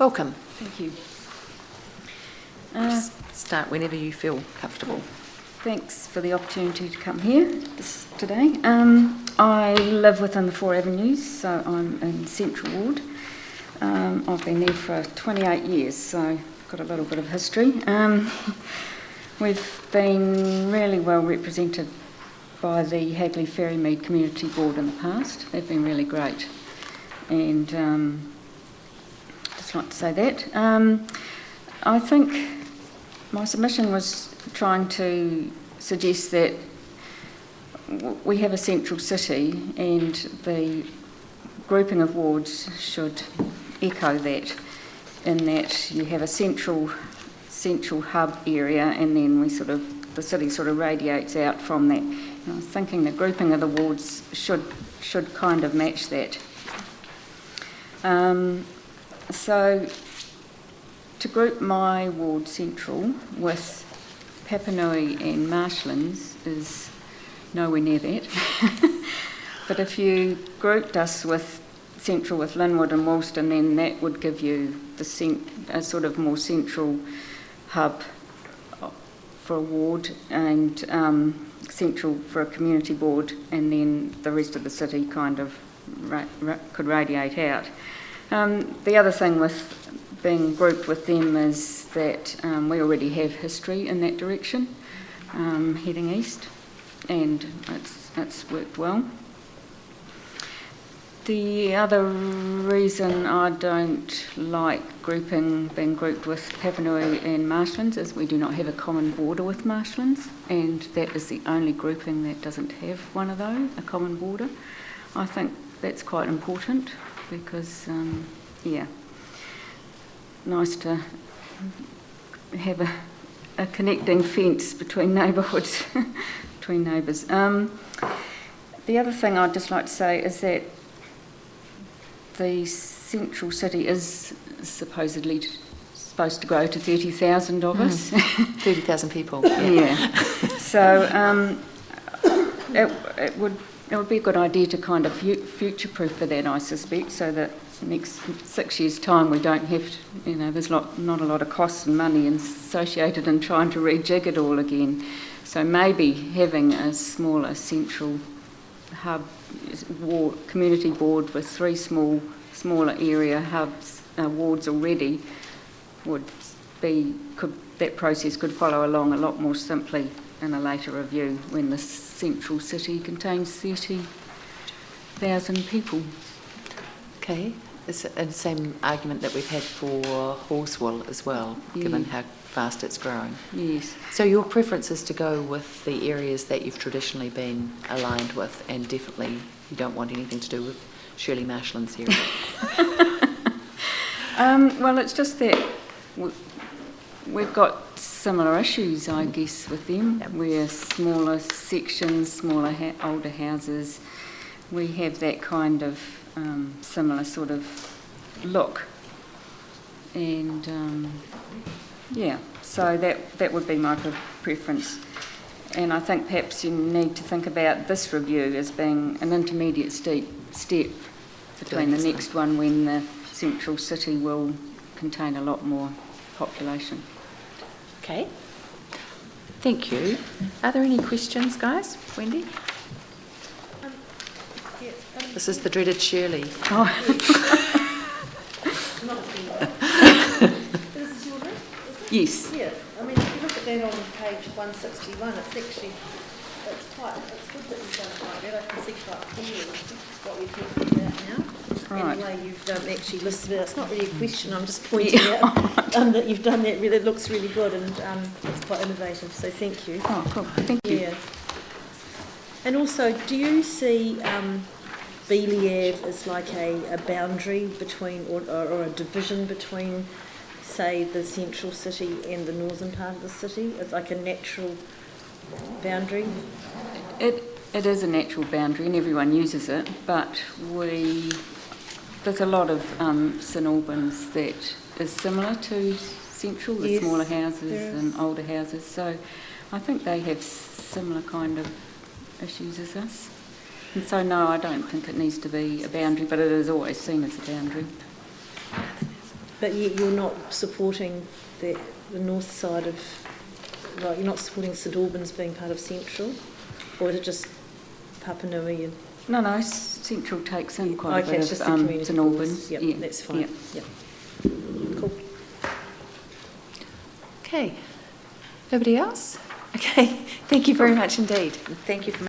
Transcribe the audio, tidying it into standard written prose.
Welcome. Thank you. Just start whenever you feel comfortable. Thanks for the opportunity to come here today. I live within the 4 avenues, so I'm in Central Ward. I've been there for 28 years, so I've got a little bit of history. We've been really well represented by the Hagley Ferrymead Community Board in the past. They've been really great, and just like to say that. I think my submission was trying to suggest that we have a central city and the grouping of wards should echo that, in that you have a central hub area and then the city sort of radiates out from that. And I was thinking the grouping of the wards should kind of match that. So to group my ward central with Papanui and Marshlands is nowhere near that. But if you grouped us with central with Linwood and Woolston, then that would give you a sort of more central hub for a ward, and central for a community board, and then the rest of the city kind of could radiate out. The other thing with being grouped with them is that we already have history in that direction, heading east, and it's worked well. The other reason I don't like being grouped with Papanui and Marshlands is we do not have a common border with Marshlands, and that is the only grouping that doesn't have one of those, a common border. I think that's quite important because, nice to have a connecting fence between neighbourhoods, between neighbours. The other thing I'd just like to say is that the central city is supposedly supposed to grow to 30,000 of us. 30,000 people. Yeah. So it would be a good idea to kind of future-proof for that, I suspect, so that next 6 years' time we don't have to, there's not a lot of costs and money associated in trying to rejig it all again. So maybe having a smaller central hub community board with 3 smaller area hubs, wards already, that process could follow along a lot more simply in a later review when the central city contains 30,000 people. Okay, it's the same argument that we've had for Horsewell as well, given how fast it's growing. Yes. So your preference is to go with the areas that you've traditionally been aligned with, and definitely you don't want anything to do with Shirley Marshland's area. Well, it's just that we've got similar issues, I guess, with them. Yep. We're smaller sections, smaller older houses. We have that kind of similar sort of look, and so that would be my preference. And I think perhaps you need to think about this review as being an intermediate step between the next one, when the central city will contain a lot more population. Okay, thank you. Are there any questions, guys? Wendy? This is the dreaded Shirley. Oh. This is your room? Yes. Yeah, I mean, if you look at that on page 161, it's good that you've done it like that. I can see quite clearly what we're talking about now. Right. And the way you've actually listed it. It's not really a question, I'm just pointing out that you've done that. Really, it looks really good, and it's quite innovative, so thank you. Oh, cool. Thank you. Yeah. And also, do you see Beeley Ave as like a boundary between, or a division between, say, the central city and the northern part of the city? It's like a natural boundary? It is a natural boundary and everyone uses it, but there's a lot of St Albans that is similar to central, the smaller houses and older houses, so I think they have similar kind of issues as us. And so no, I don't think it needs to be a boundary, but it is always seen as a boundary. But yet you're not supporting the north side of, like, you're not supporting St Albans being part of Central? Or is it just Papanui and... No, Central takes in quite a bit it's of just the community St Albans. Yep, Yeah, that's fine. yeah. Yep. Cool. Okay. Nobody else? Okay. Thank you very much indeed. And thank you for